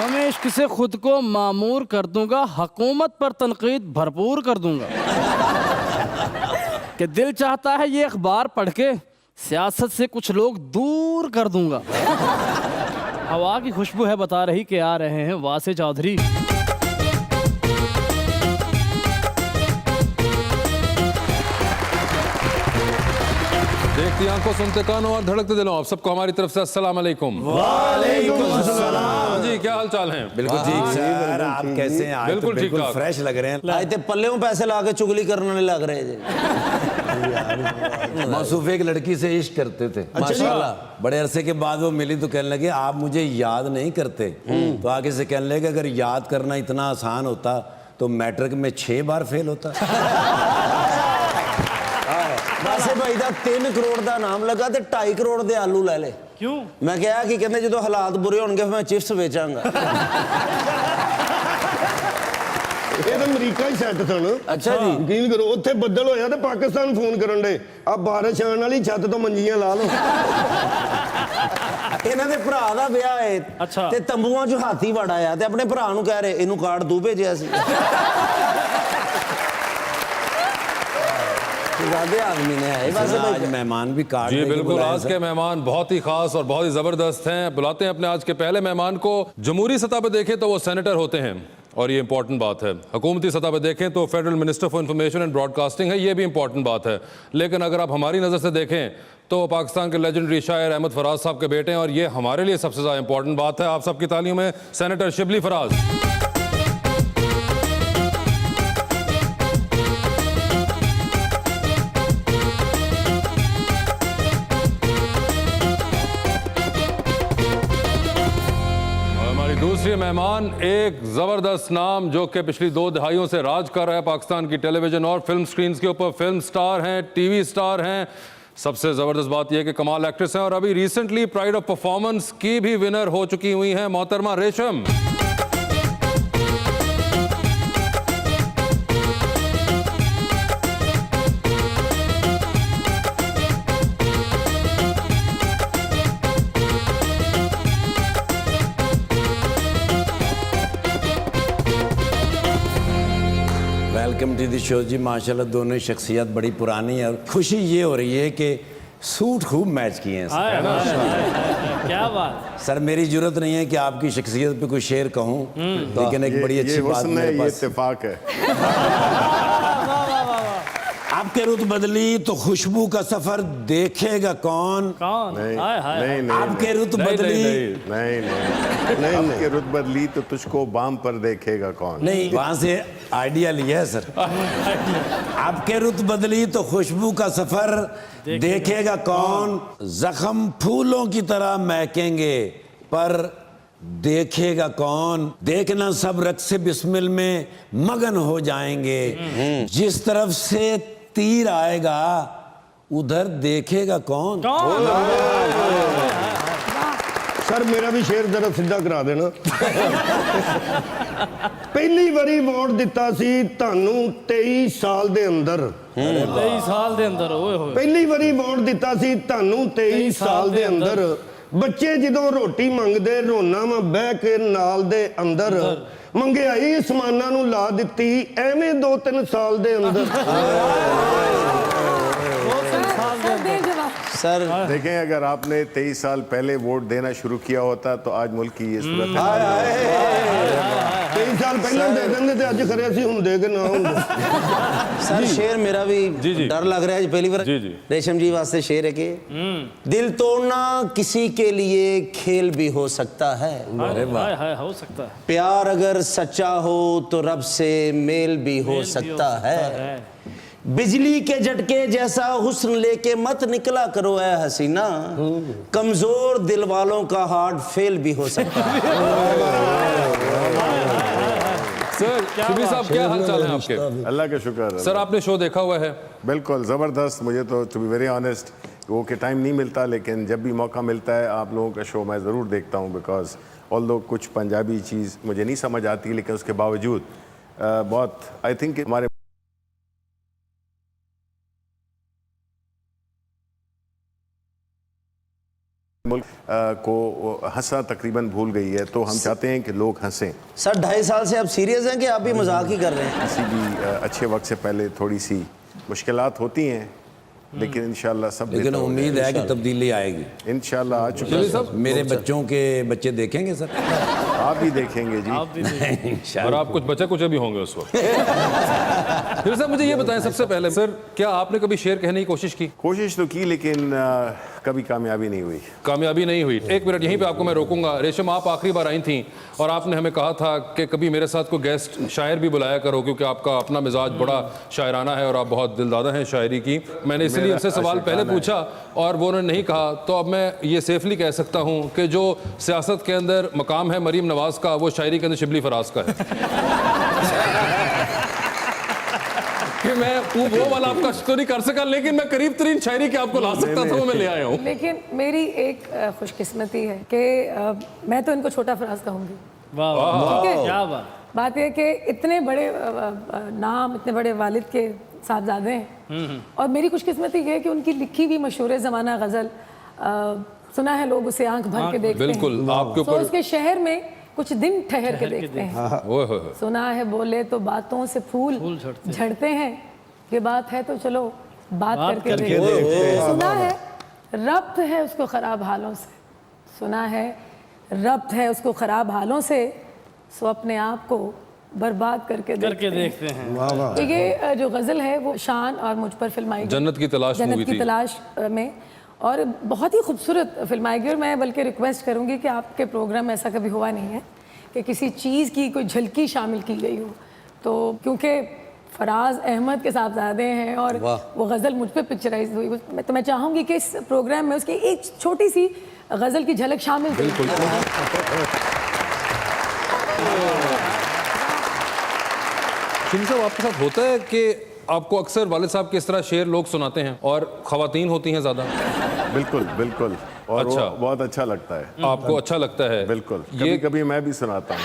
मैं इश्क से खुद को मामूर कर दूंगा, हुकूमत पर तनकीद भरपूर कर दूंगा कि दिल चाहता है ये अखबार पढ़ के सियासत से कुछ लोग दूर कर दूंगा। हवा की खुशबू है बता रही कि आ रहे हैं वासे चौधरी। देखती आंखों, सुनते कानों और धड़कते दिलों, आप सबको हमारी तरफ से अस्सलाम वालेकुम। वालेकुम अस्सलाम जी, क्या हाल चाल हैं? बिल्कुल ठीक सर, आप कैसे हैं? आज बिल्कुल तो ठीक ठाक। फ्रेश लग रहे हैं। आज ते पल्ले में पैसे ला के चुगली करने नहीं लग रहे जी। मौसूफ एक लड़की से इश्क करते थे माशाल्लाह। बड़े अरसे के बाद वो मिली तो कहने लगे आप मुझे याद नहीं करते। तो आगे से कहने लगे अगर याद करना इतना आसान होता तो मैट्रिक में 6 बार फेल होता। वैसे भाई दा 3 करोड़ का नाम लगा तो 2.5 करोड़ के आलू ले ले। क्यों? मैं कहा कि कहते जो हालात बुरे होंगे मैं चिप्स बेचांगा। ਇਹ ਤਾਂ ਅਮਰੀਕਾ ਹੀ ਸੈੱਟ ਸਨ। अच्छा जी। ਯਕੀਨ ਕਰੋ ਉੱਥੇ ਬੱਦਲ ਹੋਇਆ ਤੇ ਪਾਕਿਸਤਾਨ ਫੋਨ ਕਰਨ ਦੇ ਆ ਬਾਰਿਸ਼ ਆਉਣ ਵਾਲੀ ਛੱਤ ਤੋਂ ਮੰਜੀਆਂ ਲਾ ਲਓ। ਇਹਨਾਂ ਦੇ ਭਰਾ ਦਾ ਵਿਆਹ ਹੈ ਅੱਛਾ। ਤੇ ਤੰਬੂਆਂ 'ਚ ਹਾਥੀ ਵੜ ਆਇਆ ਤੇ ਆਪਣੇ ਭਰਾ ਨੂੰ ਕਹਿ ਰਹੇ ਇਹਨੂੰ ਕਾਰਡ ਤੂੰ ਭੇਜਿਆ ਸੀ। ज़्यादा आदमी ने है वैसे आज मेहमान भी कार्ड जी लेके बिल्कुल, बुलाए आज सर। के मेहमान बहुत ही खास और बहुत ही जबरदस्त हैं। बुलाते हैं अपने आज के पहले मेहमान को। जमहूरी सतह पर देखें तो वो सेनेटर होते हैं और ये इंपॉर्टेंट बात है। हुकूमती सतह पर देखें तो federal minister for information and broadcasting है, ये भी इंपॉर्टेंट बात है। लेकिन अगर आप हमारी नज़र से देखें तो पाकिस्तान के लेजेंडरी शायर अहमद फराज साहब के बेटे हैं और ये हमारे लिए सबसे ज़्यादा इंपॉर्टेंट बात है। आप सबकी तालियों में सेनेटर शिबली फराज। दूसरी मेहमान एक जबरदस्त नाम जो कि पिछली 2 दहाइयों से राज कर रहा है पाकिस्तान की टेलीविजन और फिल्म स्क्रीन के ऊपर। फिल्म स्टार हैं, टीवी स्टार हैं। सबसे जबरदस्त बात यह है कि कमाल एक्ट्रेस हैं और अभी रिसेंटली प्राइड ऑफ परफॉर्मेंस की भी विनर हो चुकी हुई हैं मोहतरमा रेशम। वेलकम टू द शो जी। माशाल्लाह दोनों ही शख्सियत बड़ी पुरानी है और खुशी ये हो रही है कि सूट खूब मैच किए हैं हाय, हाय, हाय, क्या बात। सर। मेरी जरूरत नहीं है कि आपकी शख्सियत पे कोई शेर कहूँ, लेकिन एक बड़ी अच्छी बात मेरे पास इत्तेफाक है। आपके रुत बदली तो खुशबू का सफर देखेगा कौन? कौन? हाय हाय। नहीं आपके रुत बदली नहीं आपके रुत बदली तो तुझको बाम पर देखेगा कौन? नहीं, वहां से आइडिया लिया है सर। आपके रुत बदली तो खुशबू का सफर देखेगा कौन? जख्म फूलों की तरह महकेंगे पर देखेगा कौन? देखना सब रक्स बिस्मिल में मगन हो जाएंगे। जिस तरफ से तीर आएगा उधर देखेगा कौन? सर मेरा भी शेर जरा सीधा करा देना। पहली बारी वोट दिता सी तानू 23 साल दे अंदर। 23 साल ਦੇ ਅੰਦਰ ਓਏ ਹੋਏ। ਪਹਿਲੀ ਵਾਰੀ ਵੋਟ ਦਿੱਤਾ ਸੀ ਤੁਹਾਨੂੰ 23 ਸਾਲ ਦੇ ਅੰਦਰ। ਬੱਚੇ ਜਦੋਂ ਰੋਟੀ ਮੰਗਦੇ ਰੋਣਾ ਮੈਂ ਬਹਿ ਕੇ ਨਾਲ ਦੇ ਅੰਦਰ। ਮੰਗਿਆਈ ਅਸਮਾਨਾਂ ਨੂੰ ਲਾ ਦਿੱਤੀ ਐਵੇਂ 2-3 ਸਾਲ ਦੇ ਅੰਦਰ। सर देखें अगर आपने 23 साल पहले वोट देना शुरू किया होता तो आज मुल्क की ये सूरत है। 23 साल पहले दे देंगे तो आज खरे सी हुंदे कि ना हुंदे। सर शेर मेरा भी जी, जी। डर लग रहा है पहली बार। जी, जी। रेशम जी वास्ते शेर है कि दिल तोड़ना किसी के लिए खेल भी हो सकता है। हाय हाय, हो सकता है। प्यार अगर सच्चा हो तो रब से मेल भी हो सकता है। बिजली के झटके जैसा हुस्न लेके मत निकला करो ऐ हसीना, कमजोर दिल वालों का हार्ट फेल भी हो सकता है। सर शिबली साहब, क्या हाल चाल है आपके? अल्लाह का शुक्र है। सर आपने शो देखा हुआ है? बिल्कुल ज़बरदस्त। मुझे तो टू बी वेरी ऑनेस्ट वो कि टाइम नहीं मिलता, लेकिन जब भी मौका मिलता है आप लोगों का शो मैं ज़रूर देखता हूँ। बिकॉज ऑल्दो कुछ पंजाबी चीज़ मुझे नहीं समझ आती, लेकिन उसके बावजूद बहुत आई थिंक हमारे मुल्क को हंसना तकरीबन भूल गई है, तो हम चाहते हैं कि लोग हंसें। सर 2.5 साल से आप सीरियस हैं कि आप भी मजाक ही कर रहे हैं? किसी भी अच्छे वक्त से पहले थोड़ी सी मुश्किलात होती हैं, लेकिन इंशाल्लाह सब लेकिन बेहतर हो उम्मीद है कि तब्दीली आएगी। जाएगा। इंशाल्लाह आ चुकी है। मेरे बच्चों के बच्चे देखेंगे सर। आप भी देखेंगे जी। आप भी और आप कुछ बचे कुछ भी होंगे उस वक्त। फिर सर मुझे ये बताएं सबसे पहले सर, क्या आपने कभी शेर कहने की कोशिश की? कोशिश तो की, लेकिन कभी कामयाबी नहीं हुई। कामयाबी नहीं हुई। एक मिनट यहीं पे आपको मैं रोकूंगा। रेशम, आप आखिरी बार आई थी और आपने हमें कहा था कि कभी मेरे साथ कोई गेस्ट शायर भी बुलाया करो, क्योंकि आपका अपना मिजाज बड़ा शायराना है और आप बहुत दिलदादा हैं शायरी की। मैंने इसलिए उनसे सवाल पहले पूछा और वो उन्होंने नहीं कहा, तो अब मैं ये सेफली कह सकता हूँ कि जो सियासत के अंदर मकाम है मरीम नवाज का, वो शायरी के अंदर शिबली फराज का है। कि मैं वो वाला आपका तो नहीं कर सका, लेकिन मैं करीब तरीन शायरी के आपको ला सकता था, वो मैं ले आया हूँ। लेकिन मेरी एक खुशकिस्मती है कि मैं तो इनको छोटा फराज कहूँगी। वाह वाह, ठीक है? क्या बात। बात यह कि इतने बड़े नाम, इतने बड़े वालिद के साहबजादे हैं, और मेरी खुशकिस्मती ये है कि उनकी लिखी हुई मशहूर ज़माना गज़ल सुना है लोग उसे आंख भर के देखते हैं। बिल्कुल आपके तो ऊपर उसके शहर में कुछ दिन ठहर के देखते हैं। ओए होए। सुना है बोले तो बातों से फूल झड़ते हैं, ये बात है तो चलो बात करके देखते हैं। सुना है रब्त है उसको ख़राब हालों से, सुना है रब्त है उसको ख़राब हालों से, सो अपने आप को बर्बाद करके देखते हैं। तो ये जो गज़ल है वो शान और मुझ पर फिल्माई गई, जन्नत की तलाश जन्नत मूवी की थी। तलाश में, और बहुत ही खूबसूरत फिल्माई। और मैं बल्कि रिक्वेस्ट करूंगी कि आपके प्रोग्राम में ऐसा कभी हुआ नहीं है कि किसी चीज़ की कोई झलकी शामिल की गई हो, तो क्योंकि फराज अहमद के साहबजादे हैं और वो गज़ल मुझ पे पिक्चराइज हुई, तो मैं चाहूँगी कि इस प्रोग्राम में उसकी एक छोटी सी गज़ल की झलक शामिल करें। शिबली साहब, आपके साथ होता है कि आपको अक्सर वालिद साहब के इस तरह शेर लोग सुनाते हैं और ख़वातीन होती हैं ज़्यादा? बिल्कुल बिल्कुल, और अच्छा। वो बहुत अच्छा लगता है। आपको अच्छा लगता है? बिल्कुल, ये कभी कभी मैं भी सुनाता हूँ।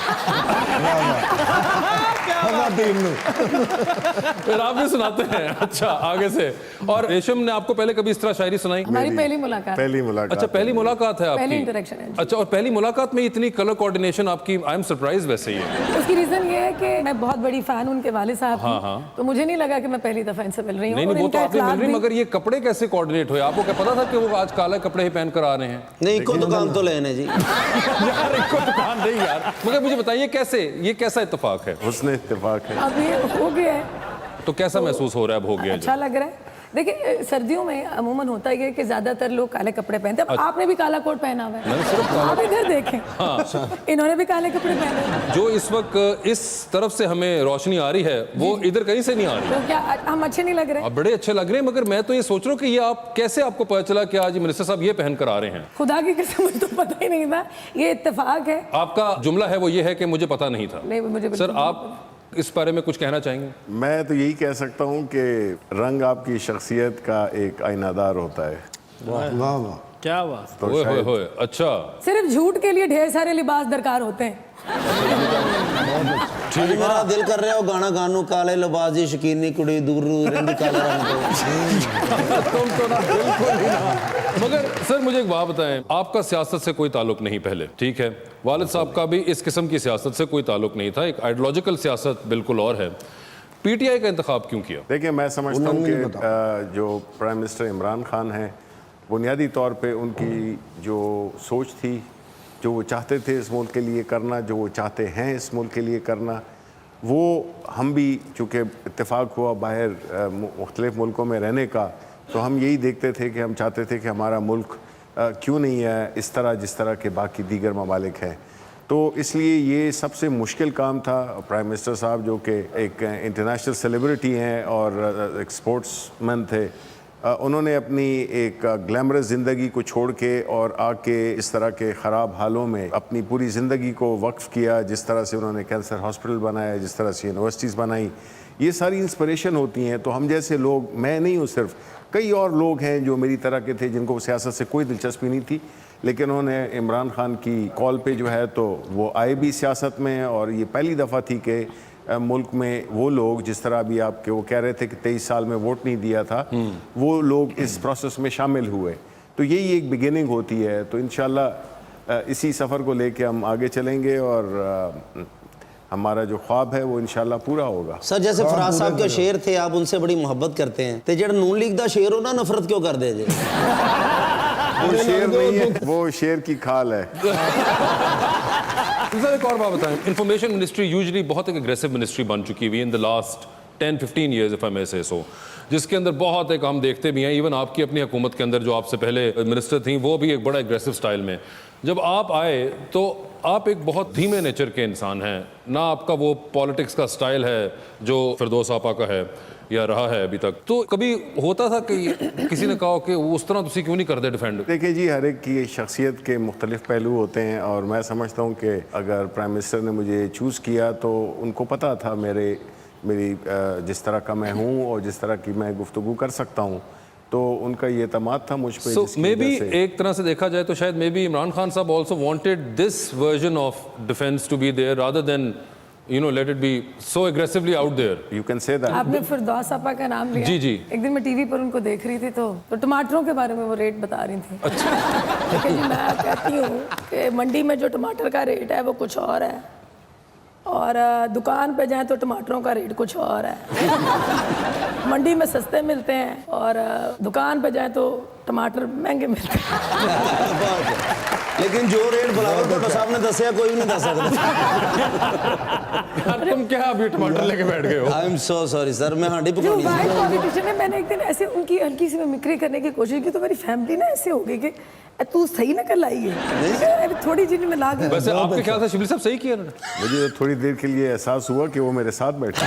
फिर आप भी सुनाते हैं? अच्छा, आगे से। और रेशम ने आपको पहले कभी इस तरह शायरी सुनाई? हमारी पहली मुलाकात। पहली मुलाकात। अच्छा, पहली मुलाकात है आपकी? पहली इंटरेक्शन है। अच्छा, और पहली मुलाकात में इतनी कलर कोऑर्डिनेशन आपकी, आई एम सरप्राइज वैसे ही है। उसकी रीजन ये है कि मैं बहुत बड़ी फैन उनके वालिद साहब की, तो मुझे नहीं लगा कि मैं पहली दफा इनसे मिल रही हूँ। नहीं और नहीं, वो तो इनका आपने मिल इखलाक रही, भी- मगर ये कपड़े कैसे कोऑर्डिनेट हुए? आपको क्या पता था कि वो आज काला कपड़े ही पहन कर आ रहे हैं? नहीं, इको दुकान तो लेने जी। यार इनको दुकान नहीं यार, मगर मुझे बताइए कैसे, ये कैसा इत्तेफाक है? उसने इत्तेफाक है। अब ये हो गया है, तो कैसा महसूस हो रहा है अब हो गया अच्छा लग रहा है। देखिए सर्दियों में अमूमन होता है कि ज्यादातर लोग काले कपड़े पहनते हैं। अब आपने भी काला कोट पहना हुआ है, आप इधर देखें, इन्होंने भी काले कपड़े पहने हैं। जो इस वक्त इस तरफ से हमें रोशनी आ रही है वो इधर कहीं से नहीं आ रही। तो क्या हम अच्छे नहीं लग रहे? आप बड़े अच्छे लग रहे हैं, मगर मैं तो ये सोच रहा हूँ कि ये आप कैसे, आपको पता चला कि आज मिनिस्टर साहब ये पहन कर आ रहे हैं? खुदा की कसम, मुझे तो पता ही नहीं था, ये इत्तेफाक है। आपका जुमला है वो ये है कि मुझे पता नहीं था। नहीं, मुझे सर आप इस बारे में कुछ कहना चाहेंगे? मैं तो यही कह सकता हूँ कि रंग आपकी शख्सियत का एक आईनादार होता है। वाह वाह, क्या बात। तो ओए होए शायद होए, अच्छा सिर्फ झूठ के लिए ढेर सारे लिबास दरकार होते हैं। ठीक, मेरा दिल कर रहा है वो गाना गानू, काले लबाजी शकीनी कुड़ी दूर रंग काला रंग। तुम तो ना बिल्कुल ही ना। मगर सर मुझे एक बात बताएं, आपका सियासत से कोई ताल्लुक नहीं पहले, ठीक है, वालिद साहब का भी इस किस्म की सियासत से कोई ताल्लुक नहीं था, एक आइडियोलॉजिकल सियासत बिल्कुल और है। पीटीआई का इंतखाब क्यों किया? देखिए, मैं समझता हूँ कि जो प्राइम मिनिस्टर इमरान खान हैं, बुनियादी तौर पे उनकी जो सोच थी, जो वो चाहते थे इस मुल्क के लिए करना, जो वो चाहते हैं इस मुल्क के लिए करना, वो हम भी चूँकि इत्तेफाक हुआ बाहर मुख्तलिफ मुल्कों में रहने का, तो हम यही देखते थे कि हम चाहते थे कि हमारा मुल्क क्यों नहीं है इस तरह जिस तरह के बाकी दीगर ममालिक हैं। तो इसलिए ये सबसे मुश्किल काम था। प्राइम मिनिस्टर साहब जो कि एक इंटरनेशनल सेलिब्रिटी हैं और एक स्पोर्ट्समैन थे, उन्होंने अपनी एक ग्लैमरस ज़िंदगी को छोड़ के और आके इस तरह के ख़राब हालों में अपनी पूरी ज़िंदगी को वक्फ़ किया। जिस तरह से उन्होंने कैंसर हॉस्पिटल बनाया, जिस तरह से यूनिवर्सिटीज़ बनाई, ये सारी इंस्पिरेशन होती हैं। तो हम जैसे लोग, मैं नहीं हूँ सिर्फ, कई और लोग हैं जो मेरी तरह के थे जिनको सियासत से कोई दिलचस्पी नहीं थी, लेकिन उन्होंने इमरान खान की कॉल पे जो है तो वो आए भी सियासत में। और ये पहली दफ़ा थी कि मुल्क में वो लोग, जिस तरह अभी आपके वो कह रहे थे कि 23 साल में वोट नहीं दिया था, वो लोग इस प्रोसेस में शामिल हुए। तो यही एक बिगिनिंग होती है। तो इंशाल्लाह इसी सफ़र को लेके हम आगे चलेंगे और हमारा जो ख्वाब है वो इंशाल्लाह पूरा होगा। सर जैसे फराज साहब के शेर थे, आप उनसे बड़ी मोहब्बत करते हैं, तो जेड़ा नून लीग दा शेर हो ना, नफरत क्यों कर दे जे? वो शेर नहीं है, वो शेर की खाल है। सर एक और बात बताएं, इंफॉर्मेशन मिनिस्ट्री यूजुअली बहुत एक एग्रेसिव मिनिस्ट्री बन चुकी हुई in the last 10-15 years if I may say so, जिसके अंदर बहुत एक हम देखते भी हैं, इवन आपकी अपनी हुकूमत के अंदर जो आपसे पहले मिनिस्टर थी वो भी एक बड़ा एग्रेसिव स्टाइल में। जब आप आए तो आप एक बहुत धीमे नेचर के इंसान हैं, ना आपका वो पॉलिटिक्स का स्टाइल है जो फिरदौस आपा का है या रहा है अभी तक। तो कभी होता था कि किसी ने कहा कि उस तरह तुसी क्यों नहीं करते डिफेंड? देखिए जी, हर एक की शख्सियत के मुख्तलिफ पहलू होते हैं और मैं समझता हूँ कि अगर प्राइम मिनिस्टर ने मुझे चूज़ किया तो उनको पता था मेरी जिस तरह का मैं हूँ और जिस तरह की मैं गुफ्तगू कर सकता हूँ, तो उनका ये एतमाद था मुझ पे। सो मे बी एक तरह से देखा जाए तो शायद may be Imran Khan sahab also wanted this version of defence to be there rather than let it be so aggressively out there. You can say that. आपने फिरदौस आपा का नाम लिया। जी जी। एक दिन मैं टीवी पर उनको देख रही थी तो टमाटरों के बारे में वो रेट बता रही थी। अच्छा। लेकिन जी मैं कहती हूँ कि मंडी में जो टमाटर का रेट है वो कुछ और है, और दुकान पे जाएं तो टमाटरों का रेट कुछ और है। मंडी में सस्ते मिलते हैं और दुकान पे जाएं तो टमाटर महंगे मिलते हैं। लेकिन जो रेट बिलावल भुट्टो साहब ने दसिया कोई भी नहीं दस सकता। तुम क्या अभी टमाटर लेके बैठ गए हो? I am so sorry sir, मैं हांडी जो पकानी वाइट पॉलिटिशियन है, मैंने एक दिन ऐसे उनकी हल्की सी मिमिक्री करने की कोशिश की तो मेरी फैमिली ना ऐसे हो गई कि तू सही ना कर लाई है, थोड़ी चीज में ला गई। वैसे आपके ख्याल से शिबली साहब सही किया उन्होंने? मुझे थोड़ी देर के लिए एहसास हुआ कि वो मेरे साथ बैठे।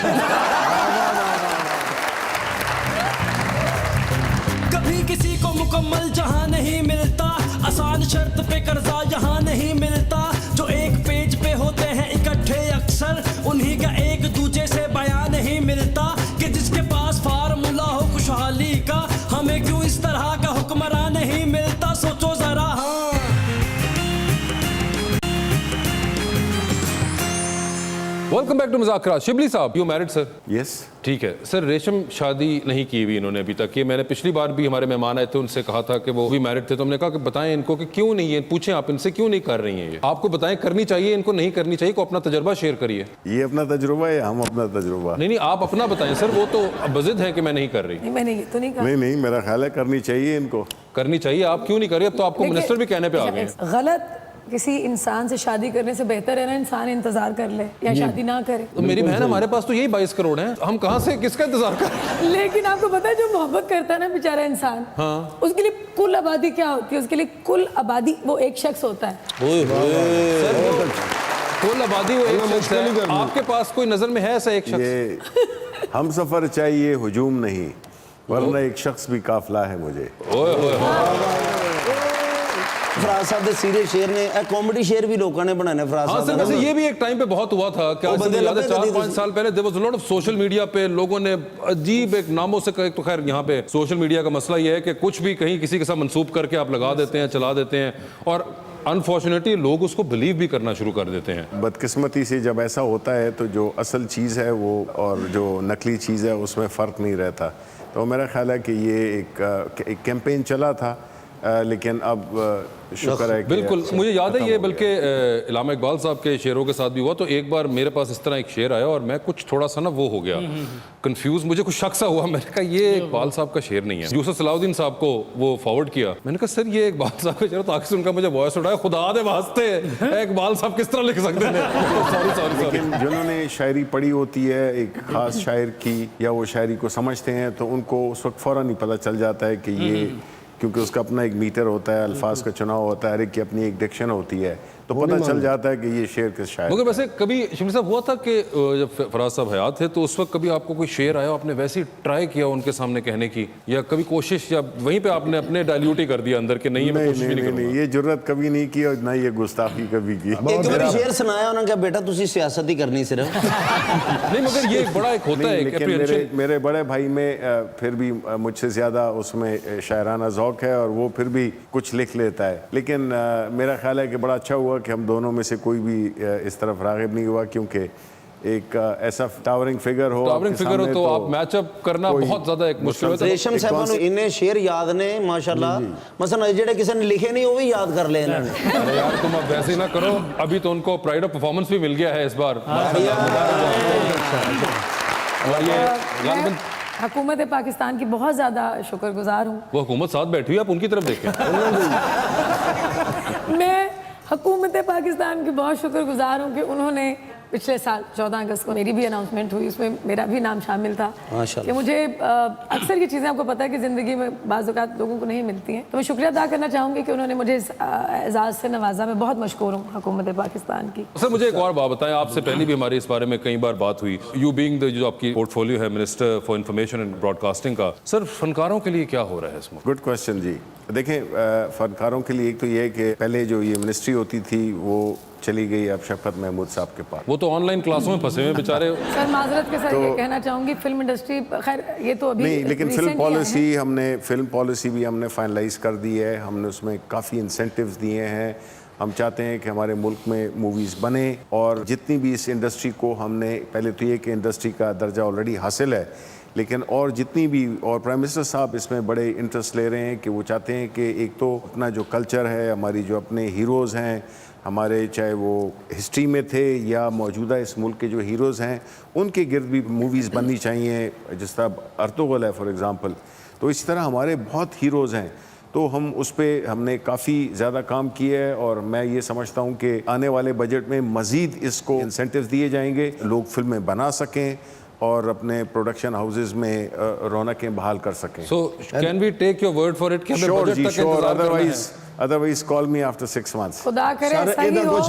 कभी किसी को मुकम्मल जहां नहीं मिलता, आसान शर्त पे कर्जा यहाँ नहीं मिलता, जो एक पेज पे होते हैं इकट्ठे अक्सर, उन्हीं का एक दूजे से बयान नहीं मिलता, कि जिसके पास फार्मूला हो खुशहाली का, हमें क्यों इस तरह का हुक्मरान नहीं मिलता, सोचो जरा। हाँ वेलकम बैक टू मुज़ाकरात। शिबली साहब, यू मैरिड सर? यस। ठीक है सर, रेशम शादी नहीं की हुई इन्होंने अभी तक। ये मैंने पिछली बार भी हमारे मेहमान आए थे, उनसे कहा था कि वो भी मैरिड थे, तो हमने कहा कि बताएं इनको कि क्यों नहीं है, पूछें आप इनसे क्यों नहीं कर रही हैं ये, आपको बताएं करनी चाहिए इनको, नहीं करनी चाहिए, को अपना तजुर्बा शेयर करिए। ये अपना तजुर्बा है, हम अपना तजुर्बा? नहीं आप अपना बताएं सर, वो तो बजिद है कि मैं नहीं कर रही। नहीं मैंने ये तो नहीं कहा। नहीं, मेरा ख्याल है करनी चाहिए इनको। करनी चाहिए, आप क्यों नहीं कर रही? अब तो आपको मिनिस्टर भी कहने पे आ गए हैं। गलत किसी इंसान से शादी करने से बेहतर है ना इंसान इंतजार कर ले या शादी ना करे। तो मेरी बहन, हमारे पास तो यही 22 करोड़ हैं, हम कहाँ से किसका इंतजार करें? लेकिन आपको पता है जो मोहब्बत करता है ना बेचारा इंसान, हाँ। उसके लिए कुल आबादी क्या होती है? उसके लिए कुल आबादी वो एक शख्स होता है। कुल आबादी वो एक शख्स है, आपके पास कोई नजर में है ऐसा एक शख्स? ये हम सफर चाहिए हुजूम नहीं, वरना एक शख्स भी काफिला है मुझे। फराज साहब दे सीरियस शेर ने, कॉमेडी शेर भी लोगों ने बनाने फराज हाँ साहब। सर, वैसे ये भी एक टाइम पे बहुत हुआ था, क्या बंदे याद है लगे 4-5 साल पहले there was a lot of social media पे लोगों ने अजीब एक नामों से, तो खैर यहाँ पे सोशल मीडिया का मसला ये है कि कुछ भी कहीं किसी के साथ मंसूब करके आप लगा देते हैं, चला देते हैं, और अनफॉर्चुनेटली लोग उसको बिलीव भी करना शुरू कर देते हैं। बदकिस्मती से जब ऐसा होता है तो जो असल चीज़ है वो और जो नकली चीज़ है उसमें फ़र्क नहीं रहता। तो मेरा ख्याल है कि ये एक कैंपेन चला था, लेकिन अब शुक्र है कि बिल्कुल मुझे याद है ये, बल्कि इलामा इकबाल साहब के शेरों के साथ भी हुआ। तो एक बार मेरे पास इस तरह एक शेर आया और मैं कुछ थोड़ा सा ना वो हो गया, कंफ्यूज, मुझे कुछ शक सा हुआ। मैंने कहा ये इकबाल साहब का शेर नहीं है। यूसुफ सलाउद्दीन साहब को वो फॉरवर्ड किया, मैंने कहा सर ये इकबाल साहब का शेर, तो आखिर उनका मुझे वॉइस उठाया, खुदा दे वास्ते इकबाल साहब किस तरह लिख सकते थे? सॉरी। लेकिन जिन्होंने शायरी पढ़ी होती है एक ख़ास शायर की, या वो शायरी को समझते हैं, तो उनको उस वक्त फ़ौरन ही पता चल जाता है कि ये, क्योंकि उसका अपना एक मीटर होता है, अल्फाज का चुनाव होता है, हर एक की अपनी एक डिक्शन होती है, तो पता चल जाता है कि ये शेर किस शायर। मगर वैसे कभी शिमली साहब हुआ था कि जब फराज साहब हयात थे तो उस वक्त कभी आपको कोई शेर आया, आपने वैसे ही ट्राई किया उनके सामने कहने की, या कभी कोशिश, या वहीं पे आपने अपने डायल्यूट ही कर दिया अंदर कि नहीं मैं कोशिश भी नहीं करूंगा? ये जुर्रत कभी नहीं की और ना ये गुस्ताखी कभी की। एक बार शेर सुनाया उन्होंने, क्या बेटा तुसी सियासत ही करनी सिर्फ। नहीं मगर ये बड़ा एक होता है, लेकिन मेरे बड़े भाई में फिर भी मुझसे ज़्यादा उसमें शायराना ज़ौक़ है और वो फिर भी कुछ लिख लेता है। लेकिन मेरा ख्याल है कि बड़ा अच्छा हुआ कि हम दोनों में से कोई भी इस तरफ राग़िब नहीं हुआ, क्योंकि एक ऐसा टावरिंग फिगर हो, टावरिंग आपके फिगर हो सामने, तो आप मैचअप करना बहुत ज्यादा एक मुश्किल है। रेशम साहब इन्हें शेर याद ने माशाल्लाह, मसलन जेडे किसी ने लिखे नहीं वो भी याद कर ले इन्होंने। अरे यार तुम अब वैसे ही ना करो, अभी तो उनको प्राइड ऑफ परफॉर्मेंस भी मिल गया है इस बार। और ये गालिबन हुकूमत पाकिस्तान की बहुत ज़्यादा शुक्रगुजार हूँ। वो हुकूमत साथ बैठी हुई, आप उनकी तरफ देखें। मैं हुकूमत पाकिस्तान की बहुत शुक्रगुजार हूँ कि उन्होंने पिछले साल 14 अगस्त को मेरी भी अनाउंसमेंट हुई, उसमें मेरा भी नाम शामिल था कि मुझे अक्सर ये चीज़ें आपको पता है कि ज़िंदगी में बाज़ औक़ात लोगों को नहीं मिलती हैं, तो मैं शुक्रिया अदा करना चाहूँगी कि उन्होंने मुझे इस एजाज़ से नवाजा। मैं बहुत मशकूर हूँ हुकूमत पाकिस्तान की। सर मुझे एक और बात बताएं, आपसे पहले भी हमारी इस बारे में कई बार बात हुई, यू बीइंग द जो आपकी पोर्टफोलियो है minister for information and broadcasting का, सर फनकारों के लिए क्या हो रहा है इसमें? गुड क्वेश्चन जी। देखें, फनकारों के लिए एक तो ये है कि पहले जो ये मिनिस्ट्री होती थी वो चली गई अब शफकत महमूद साहब के पास। वो तो ऑनलाइन क्लासों में फंसे हुए बेचारे। सर माजरत के साथ ये कहना चाहूँगी, फिल्म इंडस्ट्री, खैर ये तो अभी नहीं, लेकिन recent फिल्म पॉलिसी भी हमने फाइनलाइज कर दी है। हमने उसमें काफ़ी इंसेंटिव्स दिए हैं। हम चाहते हैं कि हमारे मुल्क में मूवीज़ बने, और जितनी भी इस इंडस्ट्री को हमने, पहले तो ये कि इंडस्ट्री का दर्जा ऑलरेडी हासिल है, लेकिन और जितनी भी, और प्राइम मिनिस्टर साहब इसमें बड़े इंटरेस्ट ले रहे हैं कि वो चाहते हैं कि एक तो अपना जो कल्चर है, हमारी जो अपने हीरोज़ हैं हमारे, चाहे वो हिस्ट्री में थे या मौजूदा इस मुल्क के जो हीरोज़ हैं, उनके गिर्द भी मूवीज़ बननी चाहिए। जिस तरह अर्तुगरुल है फॉर एग्ज़ाम्पल, तो इसी तरह हमारे बहुत हीरोज़ हैं, तो हम उस पर हमने काफ़ी ज़्यादा काम किया है। और मैं ये समझता हूँ कि आने वाले बजट में मज़ीद इसको इंसेंटिव्स दिए जाएंगे, लोग फिल्में बना सकें और अपने प्रोडक्शन हाउसेज में रौनकें बहाल कर सकें। So can we take your word for it कि हमें बजट तक इंतजार करना है? Otherwise call me after 6 months। खुदा करे ऐसा ही हो,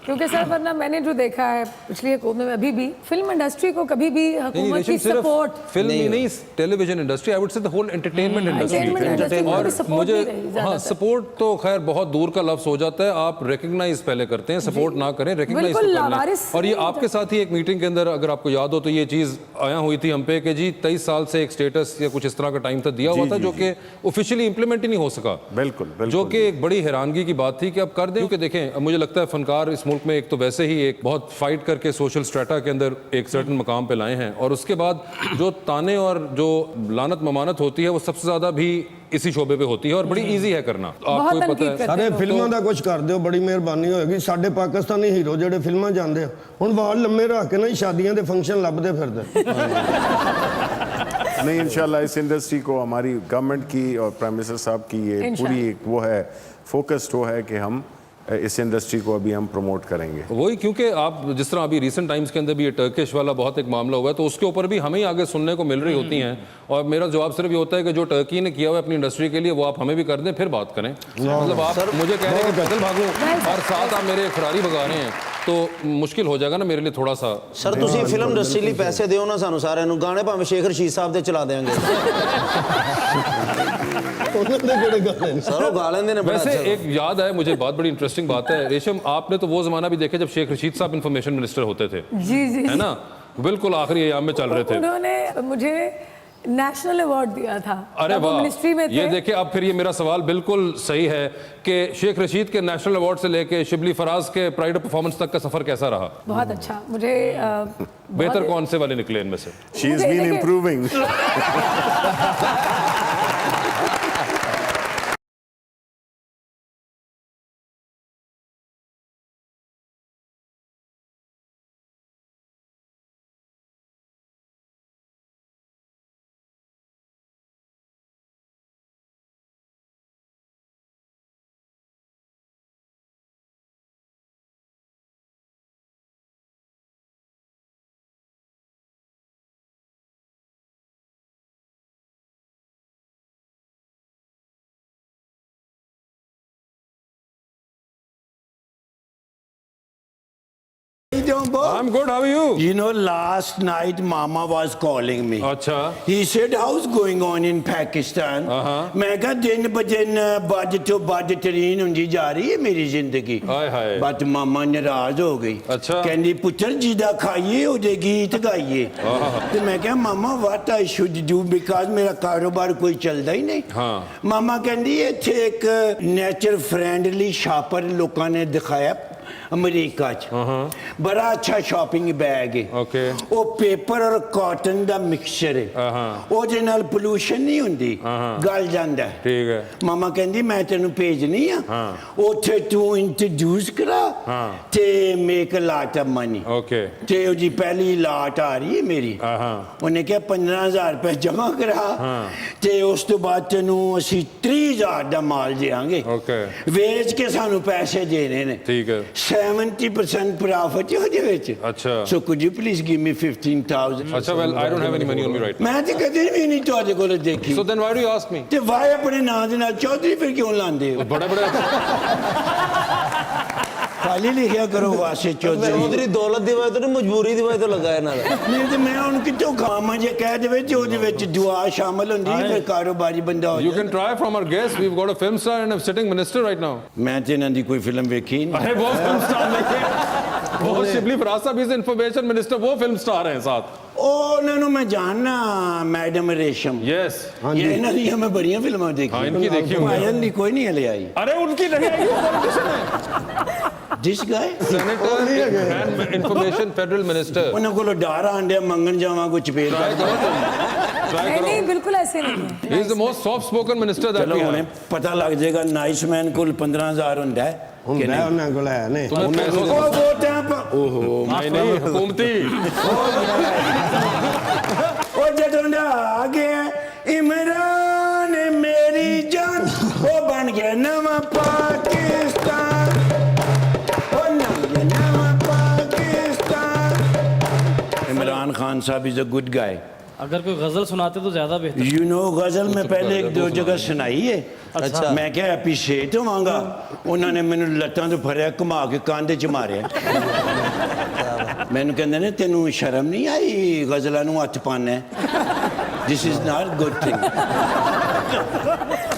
क्योंकि सर वरना मैंने जो देखा है पिछली हुकूमत में, अभी भी फिल्म इंडस्ट्री को कभी भी हुकूमत की सपोर्ट, फिल्म ही नहीं, television industry, I would say the whole entertainment industry. और मुझे हाँ, सपोर्ट तो खैर बहुत दूर का लफ्ज हो जाता है, आप रिकग्नाइज पहले करते हैं, सपोर्ट ना करें, रिकग्नाइज तो करना। और ये आपके साथ ही एक मीटिंग के अंदर, अगर आपको याद हो तो, ये चीज़ आया हुई थी हम पे कि जी 23 साल से एक स्टेटस या कुछ इस तरह का टाइम था दिया हुआ था, जो कि ऑफिशियली इंप्लीमेंट ही नहीं हो सका। बिल्कुल, जो कि एक बड़ी हैरानगी की बात थी कि अब कर दें। क्योंकि देखें, मुझे लगता है फनकार इस मुल्क में एक तो वैसे ही एक बहुत फाइट करके सोशल स्ट्रेटा के अंदर एक सर्टन मकाम पे लाए हैं, और उसके बाद जो ताने और जो लानत ममानत होती है वो सबसे ज्यादा भी इसी शोबे पे होती है, और बड़ी इजी है करना। आपको पता है सारे फिल्मां दा कुछ कर दियो, बड़ी मेहरबानी होएगी। साडे पाकिस्तानी हीरो जेडे फिल्मां जांदे आ, हुण वाल लम्मे रख के ना शादियां दे फंक्शन लभदे फिरदे। नहीं, इंशाल्लाह इस इंडस्ट्री को हमारी गवर्नमेंट की और प्राइम मिनिस्टर साहब की ये पूरी एक वो है, फोकस्ड वो है कि हम इस इंडस्ट्री को अभी हम प्रमोट करेंगे। वही, क्योंकि आप जिस तरह अभी रिसेंट टाइम्स के अंदर भी ये टर्किश वाला बहुत एक मामला हुआ है, तो उसके ऊपर भी हमें ही आगे सुनने को मिल रही होती हैं। और मेरा जवाब सिर्फ ये होता है कि जो टर्की ने किया हुआ है अपनी इंडस्ट्री के लिए, वो आप हमें भी कर दें, फिर बात करें। मतलब आप मुझे कह रहे हैं कि पैदल भागूं और साथ आप मेरे फरारी भगा रहे हैं, तो मुश्किल हो जाएगा ना मेरे लिए थोड़ा सा। सर तुसी फिल्म इंडस्ट्री लिए पैसे दियो ना सानू सारे नु, गाने भावें शेख रशीद साहब दे चला देंगे। सर वो गा लेंदे ने। वैसे एक याद है मुझे, बहुत बड़ी इंटरेस्टिंग बात है रेशम, आपने तो वो जमाना भी देखा जब शेख रशीद साहब इंफॉर्मेशन मिनिस्टर होते थे। जी जी, है ना, बिल्कुल आखिरी अयाम में चल रहे थे। उन्होंने मुझे नेशनल अवार्ड दिया था। अरे वाह, मिनिस्ट्री में थे। ये देखिए, अब फिर ये मेरा सवाल बिल्कुल सही है कि शेख रशीद के नेशनल अवार्ड से लेके शिबली फराज के प्राइड ऑफ परफॉर्मेंस तक का सफर कैसा रहा? बहुत अच्छा। मुझे बेहतर कौन से वाले निकले इनमें से? She is been improving. I'm good, how are you? You know, last night Mama was calling me. अच्छा। He said, how's going on in Pakistan? मैं कहा दिन ब दिन बद तो बद तरीन हुंदी जा रही है मेरी जिंदगी। हाय हाय। बट मामा नाराज हो गई। अच्छा। कहनी पुत्र जिदा खाइए ओदे गीत गाइए। तो मैं कहा मामा what I should do because मेरा कारोबार कोई चलदा ही नहीं। मामा कहनी इत्थे एक नेचर फ्रेंडली शापर लोकां ने दिखाया ਅਮਰੀਕਾ 'ਚ ਬੜਾ ਅੱਛਾ ਸ਼ਾਪਿੰਗ ਬੈਗ ਹੈ Okay. ਉਹ ਪੇਪਰ ਔਰ ਕਾਟਨ ਦਾ ਮਿਕਸਚਰ ਹੈ ਉਹਦੇ ਨਾਲ ਪੋਲੂਸ਼ਨ ਨਹੀਂ ਹੁੰਦੀ ਗਲ ਜਾਂਦਾ ਹੈ। ਠੀਕ ਹੈ। ਮਾਮਾ ਕਹਿੰਦੀ ਮੈਂ ਤੈਨੂੰ ਭੇਜਣੀ ਆ ਉੱਥੇ ਤੂੰ ਇੰਟਰੋਡਿਊਸ ਕਰਾ ਤੇ make lot of money Okay. ਤੇ ਉਹਦੀ ਪਹਿਲੀ ਲਾਟ ਆ ਰਹੀ ਹੈ ਮੇਰੀ ਉਹਨੇ ਕਿਹਾ 15,000 ਰੁਪਏ ਜਮ੍ਹਾਂ ਕਰਾ ਤੇ ਉਸ ਤੋਂ ਬਾਅਦ ਤੈਨੂੰ ਅਸੀਂ 30,000 ਦਾ ਮਾਲ ਦੇਾਂਗੇ Okay. ਵੇਚ ਕੇ ਸਾਨੂੰ ਪੈਸੇ ਦੇਣੇ ਨੇ ਠੀਕ ਹੈ। 70% ਪ੍ਰੋਫਿਟ ਉਹਦੇ ਵਿੱਚ ਅੱਛਾ। So could you please give me 15,000 ਅੱਛਾ, well, I don't have any money on me right now. ਮੈਂ ਤੇ ਕਦੇ ਵੀ ਨਹੀਂ ਤੁਹਾਡੇ ਕੋਲ ਦੇਖੀ So then why do you ask me? ਤੇ ਵਾਏ ਆਪਣੇ ਨਾਂ ਦੇ ਨਾਲ ਚੌਧਰੀ ਫਿਰ ਕਿਉਂ ਲਾਉਂਦੇ ਹੋ बड़ा ਖਾਲੀ ਲਿਖਿਆ ਕਰੋ ਵਾਸੇ ਚੌਧਰੀ चौधरी दौलत दी वजह तो नहीं मजबूरी दी वजह तो लगा है ना ਨਹੀਂ ਤੇ ਮੈਂ ਹੁਣ ਕਿੱਥੋਂ ਖਾਵਾਂ ਜੇ ਕਹਿ ਦੇਵੇ ਤੇ ਉਹਦੇ ਵਿੱਚ ਦੁਆ ਸ਼ਾਮਲ ਹੁੰਦੀ ਹੈ ਫਿਰ ਕਾਰੋਬਾਰੀ ਬੰਦਾ ਹੋ You ਜਾਂਦਾ can try from our guest. We've got a film star and a sitting minister right now. ਮੈਂ ਤੇ ਇਹਨਾਂ ਦੀ ਕੋਈ ਫਿਲਮ ਵੇਖੀ ਨਹੀਂ अरे वो फिल्म स्टार नहीं वो शिबली फराज साहब इज इंफॉर्मेशन मिनिस्टर, वो फिल्म स्टार हैं साथ। ਉਹਨਾਂ ਨੂੰ ਮੈਂ ਜਾਣਨਾ ਮੈਡਮ ਰੇਸ਼ਮ यस। ਇਹ ਇਹਨਾਂ ਦੀਆਂ ਮੈਂ ਬੜੀਆਂ ਫਿਲਮਾਂ ਦੇਖੀਆਂ हाँ, इनकी देखी होंगी। ਭਾਜਨ ਦੀ ਕੋਈ ਨਹੀਂ ਹਲੇ ਆਈ अरे उनकी नहीं आई, वो politician है। This guy senator and information federal minister. ਉਹਨਾਂ ਕੋਲੋਂ ਡਰ ਆਂਡਿਆ ਮੰਗਣ ਜਾਵਾਂ ਕੁਝ ਪੇੜ ट्राई करो तुम, ट्राई नहीं करो। नहीं बिल्कुल ऐसे नहीं है He is the most soft spoken minister that ਚਲੋ we ਹੁਣੇ have। ਪਤਾ ਲੱਗ ਜਾਏਗਾ ਨਾਈਸ ਮੈਨ ਕੋਲ 15,000 ਹੁੰਦਾ ਹੈ ਕਿ ਹੁੰਦਾ ਨਹੀਂ ਉਹਨਾਂ ਕੋਲ ਹੈ ਨੇ तुम्हें पैसों ਉਹ का ਵੋਟਾਂ ਓਹੋ नहीं नहीं हुकूमती। ਉਹ ਜਦੋਂ ਦਾ ਆ ਗਿਆ ਇਮਰਾਨ ਮੇਰੀ ਜਾਨ ਉਹ ਬਣ ਗਿਆ ਨਵਾਂ ਪਾਕਿਸਤਾਨ ਉਹ ਨਵਾਂ ਪਾਕਿਸਤਾਨ इमरान खान साहब इज अ गुड गाय अगर कोई गजल सुनाते तो ज्यादा बेहतर। यू नो गजल में पहले एक दो जगह सुनाई है अच्छा। मैं क्या एप्रीशिएट होवांगा उन्होंने मैनू लत्तां तो फड़िया घुमा के कांधे च मारिया मैनू कहंदे ने तेनू शर्म नहीं आई गजलां नू हत्थ पाना this is not good thing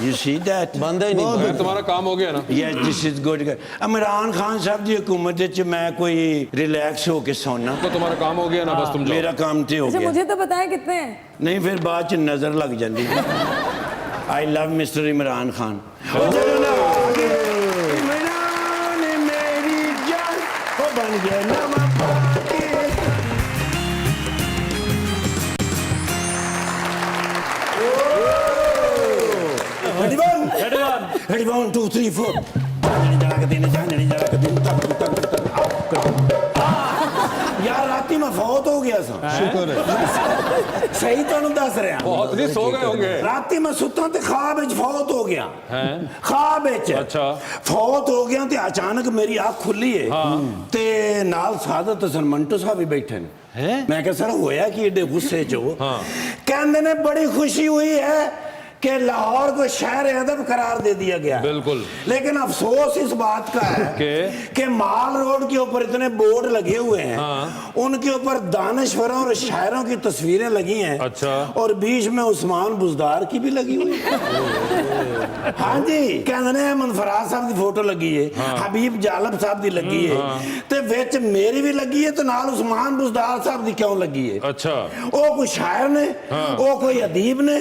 you see that बंदा ही नहीं यार, तुम्हारा काम हो गया ना। Yes this is good Imran Khan साहब की हुकूमत च मैं कोई रिलैक्स होके सोना तो तुम्हारा काम हो गया ना, बस तुम जाओ। मेरा काम तो हो अच्छा गया मुझे तो बताएं कितने हैं नहीं फिर बाद च नजर लग जाती I love mister Imran Khan Imran मेरी जान वो बन गया नवां पाकिस्तान। Ready one? Ready 1 2 3 4 यार राती मैं फौत हो गया सा ਸ਼ੁਕਰ ਹੈ सही ਤੁਹਾਨੂੰ ਦੱਸ ਰਿਹਾ बहुत नहीं सो गए होंगे। ਰਾਤੀ ਮੈਂ ਸੁੱਤਾ ਤੇ ਖਾਬ ਵਿੱਚ ਫੌਤ ਹੋ ਗਿਆ ਖਾਬ ਵਿੱਚ ਅੱਛਾ। ਫੌਤ ਹੋ ਗਿਆ ਤੇ ਅਚਾਨਕ ਮੇਰੀ ਅੱਖ ਖੁੱਲੀ ਏ ਤੇ ਨਾਲ ਸਾਦਤ ਹਸਨ ਮੰਟੋ ਸਾਹਿਬ ਵੀ ਬੈਠੇ ਨੇ ਮੈਂ ਕਿਹਾ ਸਰ ਹੋਇਆ ਕਿ ਏਡੇ ਗੁੱਸੇ ਚ ਹੋ ਕਹਿੰਦੇ ਨੇ ਬੜੀ खुशी हुई है कि लाहौर को शहर अदब करार दे दिया गया। बिल्कुल। लेकिन अफसोस इस बात का है कि माल रोड के ऊपर इतने बोर्ड लगे हुए हैं उनके ऊपर दानिशवरों और शायरों की तस्वीरें लगी हैं। अच्छा। और बीच में उस्मान बुजदार की भी लगी हुई है हाँ जी कहने अहमद फराज साहब की फोटो लगी है हबीब जालब साहब की लगी है ते विच मेरी भी लगी है तो नाल उस्मान बुजदार साहब की क्यों लगी है। अच्छा। वो कोई शायर ने वो कोई अदीब ने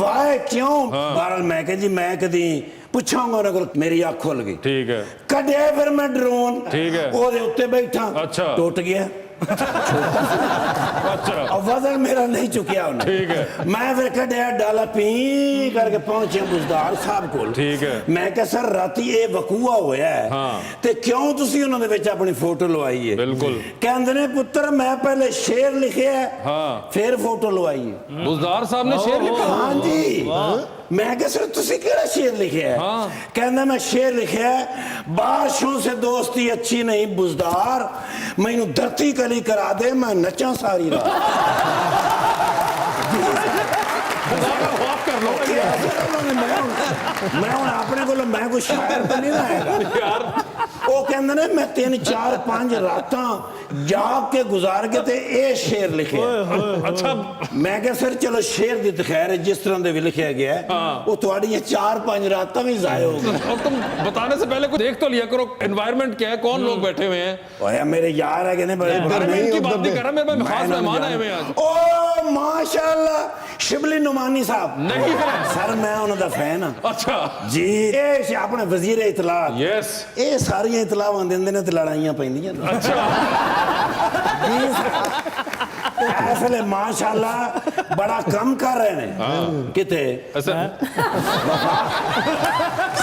वाह क्यों बहरहाल मैं कह जी मैं कदी पुछांगा उन्होंने को मेरी अख खुल गई। ठीक है। कढ़िया फिर मैं ड्रोन ठीक है। ओदे उत्ते बैठा अच्छा। टूट गया अच्छा। और वजन मेरा नहीं चुकिया उन्हें। ठीक है। मैं फिर कढ़िया डाला पी करके पहुंचे बुजदार साहब को। ठीक है। मैं कहा सर राती ये वकूआ होया है ते क्यों तुसी उन्हां दे विच अपनी फोटो लवाई है। बिल्कुल। कहंदे ने पुत्र मैं पहले शेर लिखे है फिर फोटो लवाई है। बुजदार साहब ने शेर लिखा। हाँ जी मैं कहा सर तुसी केड़ा शेर लिखे है कहंदा मैं शेर लिखे है बारिशों से दोस्ती अच्छी नहीं बुजदार मैनू धरती कली करा दे मैं नचा सारी रात मैं हूं अपने को मैं कोई शायर तो नहीं ना है वो कहंदे ने मैं 3 4 5 रातां जाग के गुजार के ते ए शेर लिखे अच्छा। मैं क्या सर चलो शेर दी खैर है जिस तरह दे भी लिखा गया है वो थोड़ी ये 4 5 रातां भी जाया हो गई। अब तुम बताने से पहले कुछ देख तो लिया करो एनवायरनमेंट क्या है, कौन लोग बैठे हुए हैं। ओए मेरे यार है कि नहीं बड़े एनवायरनमेंट की बात नहीं कर रहा, मेरे पास खास मेहमान आए हुए हैं आज। ओ माशाल्लाह शिबली नुमानी साहब नहीं है सर मैं उन्हों दा फैन हां। अच्छा जी ये अपने वजीर इतलात यस ये सारी ਸਾਰੀਆਂ ਇਤਲਾਹਾਂ ਦਿੰਦੇ ਨੇ ਤੇ ਲੜਾਈਆਂ ਪੈਂਦੀਆਂ ਨੇ ਇਸ ਵੇਲੇ ਮਾਸ਼ਾਅੱਲਾ ਬੜਾ ਕੰਮ ਕਰ ਰਹੇ ਨੇ ਕਿਤੇ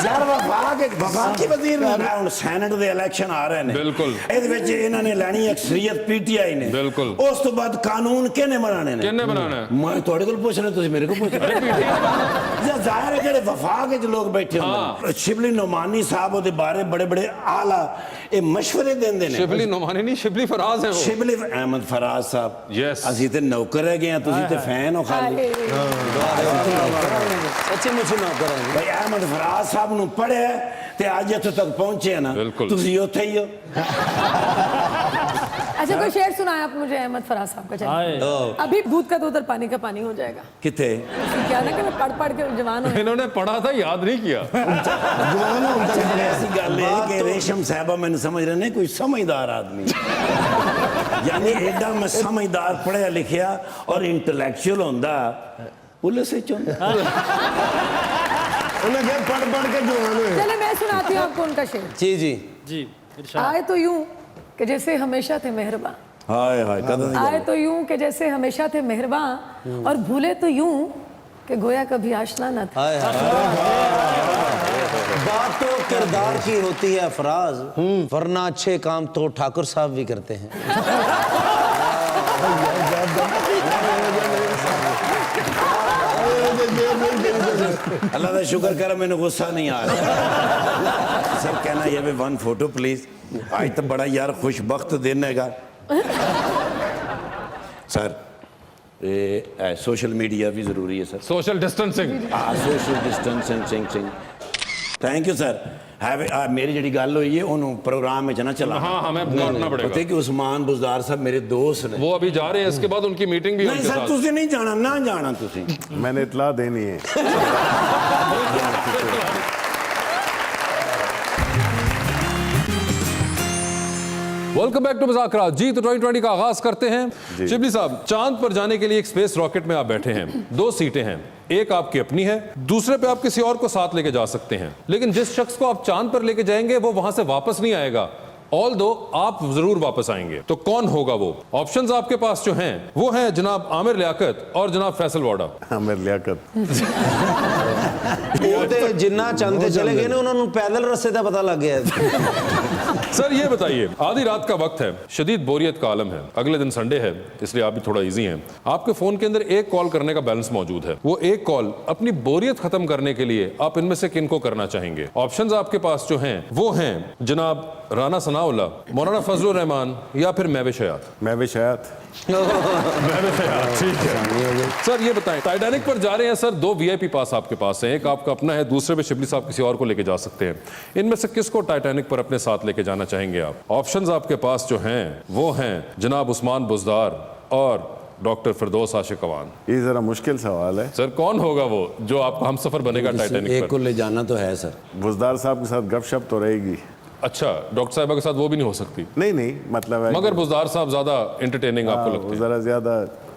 ਯਾਰ ਵਫਾਕੀ ਵਜ਼ੀਰ ਨੇ ਹੁਣ ਸੈਨੇਟ ਦੇ ਇਲੈਕਸ਼ਨ ਆ ਰਹੇ ਨੇ ਬਿਲਕੁਲ ਇਹਦੇ ਵਿੱਚ ਇਹਨਾਂ ਨੇ ਲੈਣੀ ਅਕਸਰੀਅਤ ਪੀਟੀਆਈ ਨੇ ਬਿਲਕੁਲ ਉਸ ਤੋਂ ਬਾਅਦ ਕਾਨੂੰਨ ਕਿਹਨੇ ਬਣਾਣੇ ਨੇ ਕਿਹਨੇ ਬਣਾਣਾ ਮੈਂ ਤੁਹਾਡੇ ਕੋਲ ਪੁੱਛ ਰਿਹਾ ਤੁਸੀਂ ਮੇਰੇ ਕੋਲ ਪੁੱਛ ਰਹੇ ਜਾਂ ਜ਼ਾਹਿਰ ਹੈ ਜਿਹੜੇ ਵਫਾਕ ਵਿੱਚ ਲੋਕ ਬੈਠੇ ਹੁੰਦੇ ਨੇ ਸ਼ਿਬਲੀ ਨੁਮਾਨੀ ਸਾਹਿਬ ਉਹਦੇ ਬਾਰੇ ਬੜੇ ਬੜੇ ਆਲਾ ਇਹ ਮਸ਼ਵਰੇ ਦਿੰਦੇ ਨੇ शिबली नुमानी नहीं शिबली फराज है वो शिबली अहमद फराज साहब Yes. ਅਸੀਂ ਤੇ ਨੌਕਰ ਰਹਿ ਗਏ ਆ ਤੁਸੀਂ ਤੇ ਫੈਨ ਹੋ ਖਾਲੀ सच्ची मुझे नौकर है ਭਾਈ ਅਹਿਮਦ ਫਰਾਜ਼ ਸਾਹਿਬ ਨੂੰ ਪੜਿਆ ਤੇ ਅੱਜ ਇੱਥੇ ਤੱਕ ਪਹੁੰਚੇ ਨਾ बिल्कुल। ਤੁਸੀਂ ਉੱਥੇ ਹੀ ਹੋ अच्छा कोई शेर सुनाए आप मुझे अहमद फराज साहब का। चलिए अभी दूध का दूध और पानी का पानी हो जाएगा। ਕਿੱਥੇ क्या ना कि मैं पढ़ पढ़ के जवान हूँ। इन्होंने पढ़ा था याद नहीं किया ऐसी गल है कि रेशम साहबा मैंने समझ रहे ने कोई समझदार आदमी यानी एडा मैं समझदार पढ़िया लिखिया और इंटेलेक्चुअल होंदा पुलिस विच होंदा उन्हें क्या पढ़ पढ़ के जवान हुए। चले मैं सुनाती हूँ आपको उनका शेर। जी जी जी इरशाद। आए तो यूं कि जैसे हमेशा थे मेहरबान, हाय हाय कदों दी आए तो यूं कि जैसे हमेशा थे मेहरबान, और भूले तो यूं कि गोया कभी आशना न था। हाय हाय बात तो किरदार की होती है अफराज, वरना अच्छे काम तो ठाकुर साहब भी करते हैं। अल्लाह का शुक्र कर मैंने गुस्सा नहीं आ रहा सर कहना ये भी वन फोटो प्लीज आज तो बड़ा यार खुशबख्त दिन हैगा सर ये सोशल मीडिया भी जरूरी है sir social distancing social distancing thank you sir मेरी जी गल हुई है उन्होंने प्रोग्राम में ना चला हाँ हमें लौटना पता पड़ेगा कि उस्मान बुजदार साहब मेरे दोस्त ने वो अभी जा रहे हैं इसके बाद उनकी मीटिंग भी है नहीं उनके सर साथ तुझे नहीं जाना ना जाना तुझे मैंने इतला देनी है वेलकम बैक टू मुज़ाकरात। जी तो 2020 का आगाज करते हैं। शिबली साहब, चांद पर जाने के लिए एक स्पेस रॉकेट में आप बैठे हैं, 2 सीटें हैं, एक आपकी अपनी है, दूसरे पे आप किसी और को साथ लेके जा सकते हैं, लेकिन जिस शख्स को आप चांद पर लेके जाएंगे वो वहां से वापस नहीं आएगा, ऑल दो आप जरूर वापस आएंगे। तो कौन होगा वो? ऑप्शंस आपके पास जो हैं वो हैं जनाब आमिर लियाकत और जनाब फैसल वाडा। आमिर लियाकत जिन्ना चंदे चले गए ने उन्होंने पैदल रस्ते का पता लग गया। सर ये बताइए, आधी रात का वक्त है, शदीद बोरियत का आलम है, अगले दिन संडे है इसलिए आप भी थोड़ा इजी हैं, आपके फोन के अंदर एक कॉल करने का बैलेंस मौजूद है, वो एक कॉल अपनी बोरियत खत्म करने के लिए आप इनमें से किनको करना चाहेंगे? ऑप्शंस आपके पास जो हैं वो हैं जनाब राना सनाउल्लाह, मौलाना फजलुर रहमान या फिर महविश हयात। महविश हयात। ठीक है सर ये बताएं, टाइटैनिक पर जा रहे हैं सर, 2 VIP पास आपके पास हैं, एक आपका अपना है, दूसरे पे शिबली साहब किसी और को लेके जा सकते हैं, इनमें से किसको टाइटैनिक पर अपने साथ लेके जाना चाहेंगे आप? ऑप्शंस आपके पास जो हैं वो हैं जनाब उस्मान बुज़दार और डॉक्टर फिरदौस आशिक अवान। ये जरा मुश्किल सवाल है सर कौन होगा वो जो आपका हम सफर बनेगा टाइटैनिक एक पर? को ले जाना तो है सर। बुजदार साहब के साथ गपशप तो रहेगी। अच्छा, डॉक्टर साहिबा के साथ वो भी नहीं हो सकती? नहीं मतलब है मगर बुज़दार साहब ज्यादा एंटरटेनिंग आपको लगता है? जरा ज्यादा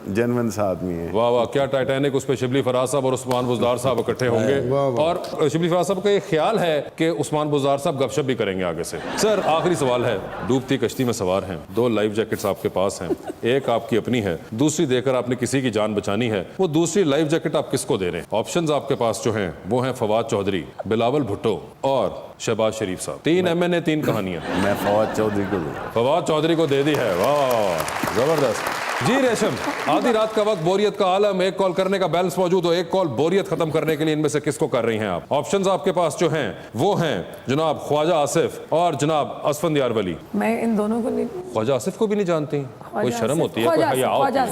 जेन्युइन सा आदमी है। वाह वाह, क्या टाइटैनिक, उस पे शिबली फराज साहब और उस्मान बुज़दार साहब इकट्ठे होंगे, और शिबली फराज साहब का ये ख्याल है कि उस्मान बुज़दार साहब गपशप भी करेंगे आगे से। सर आखिरी सवाल है, डूबती कश्ती में सवार हैं, 2 लाइफ जैकेट्स आपके पास हैं, एक आपकी अपनी है, दूसरी देकर आपने किसी की जान बचानी है, वो दूसरी लाइफ जैकेट आप किसको दे रहे हैं? ऑप्शंस आपके पास जो हैं वो हैं फवाद चौधरी, बिलावल भुट्टो और शहबाज शरीफ साहब। 3 MNA 3 कहानियां। मैं फवाद चौधरी को दूंगा। फवाद चौधरी को दे दी है, वाह जबरदस्त। जी रेशम, आधी रात का वक्त, बोरियत का आलम, एक कॉल करने का बैलेंस मौजूद हो, एक कॉल बोरियत खत्म करने के लिए इनमें से किसको कर रही हैं आप? ऑप्शंस आपके पास जो हैं वो हैं जनाब ख्वाजा आसिफ और जनाब असफंदियार वली। मैं इन दोनों को नहीं, ख्वाजा आसिफ को भी नहीं जानती? कोई शर्म होती है, कोई हया होती है?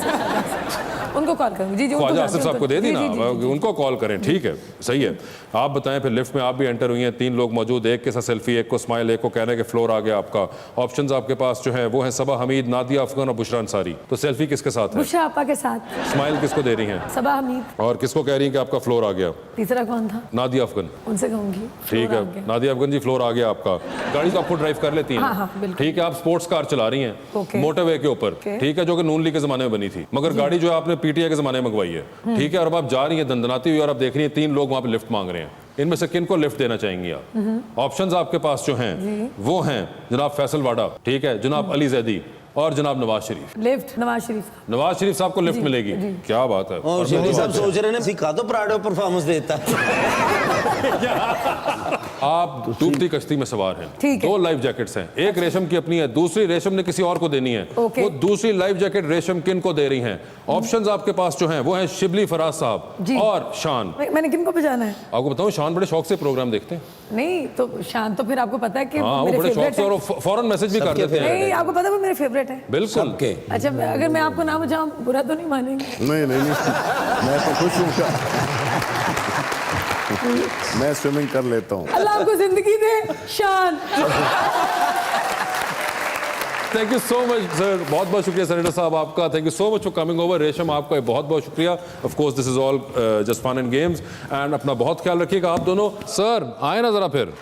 उनको कॉल करूंगी। जी जी ख्वाजा आसिफ साहब को दे दी जी, ना, जी, जी, जी। उनको कॉल करें। ठीक है, सही है। आप बताएं फिर, लिफ्ट में आप भी एंटर हुई हैं, 3 लोग मौजूद, एक के साथ सेल्फी, एक को स्माइल, एक को कहने के फ्लोर आ गया आपका। ऑप्शंस आपके पास जो है वो है सबा हमीद, नादिया अफगान और बुशरा अंसारी। तो सेल्फी किसके साथ है? बुशरा आपा के साथ। स्माइल किसको दे रही हैं? सबा हमीद। और किसको कह रही हैं कि आपका फ्लोर आ गया? तीसरा कौन था? नादिया अफगान। उनसे कहूंगी। ठीक है, नादिया अफगान जी फ्लोर आ गया आपका। गाड़ी तो आपको ड्राइव कर लेती हैं? हाँ, बिल्कुल। ठीक है, आप स्पोर्ट्स कार चला रही हैं ओके। मोटरवे के ऊपर, ओके। ठीक है, जो कि नून लीग के जमाने में बनी थी, मगर गाड़ी जो है आपने PTI के जमाने में मंगवाई है, ठीक है, और अब आप जा रही हैं दंदनाती हुई और आप देख रही हैं 3 लोग वहां पे लिफ्ट मांग रहे हैं, इनमें से किन को लिफ्ट देना चाहेंगी आप? ऑप्शंस आपके पास जो हैं वो हैं जनाब फैसल वाडा, ठीक है, जनाब अली जैदी और जनाब नवाज शरीफ। लिफ्ट नवाज शरीफ। नवाज शरीफ साहब को लिफ्ट मिलेगी, क्या बात है। और शेरी साहब सोच रहे हैं सिखा दो प्राडो परफॉर्मेंस देता आप डूबती कश्ती में सवार हैं, ठीक है। 2 लाइफ जैकेट्स हैं, एक रेशम की अपनी है, दूसरी रेशम ने किसी और को देनी है। ओके। वो दूसरी लाइफ जैकेट रेशम किन को दे रही हैं? ऑप्शंस आपके पास जो हैं वो हैं शिबली फराज साहब जी। और शान। मैंने किनको बजाना है? आपको बताऊं, शान बड़े शौक से प्रोग्राम देखते हैं। नहीं तो शान तो फिर आपको पता है कि हाँ, वो मेरे बड़े शौक फेवरेट से है। और फौरन मैसेज भी कर देते हैं। नहीं आपको पता है वो मेरे फेवरेट है। बिल्कुल। सबके अच्छा अगर मैं आपको ना बजाऊं बुरा तो नहीं मानेंगे? नहीं नहीं नहीं, मैं तो खुश हूँ, मैं स्विमिंग कर लेता हूँ। अल्लाह आपको जिंदगी दे शान। Thank you so much sir, बहुत बहुत शुक्रिया सेनेटर साहब आपका। Thank you so much for coming over. Resham आपका बहुत बहुत शुक्रिया। Of course this is all just fun and games, and अपना बहुत ख्याल रखिएगा आप दोनों। सर आए ना जरा फिर।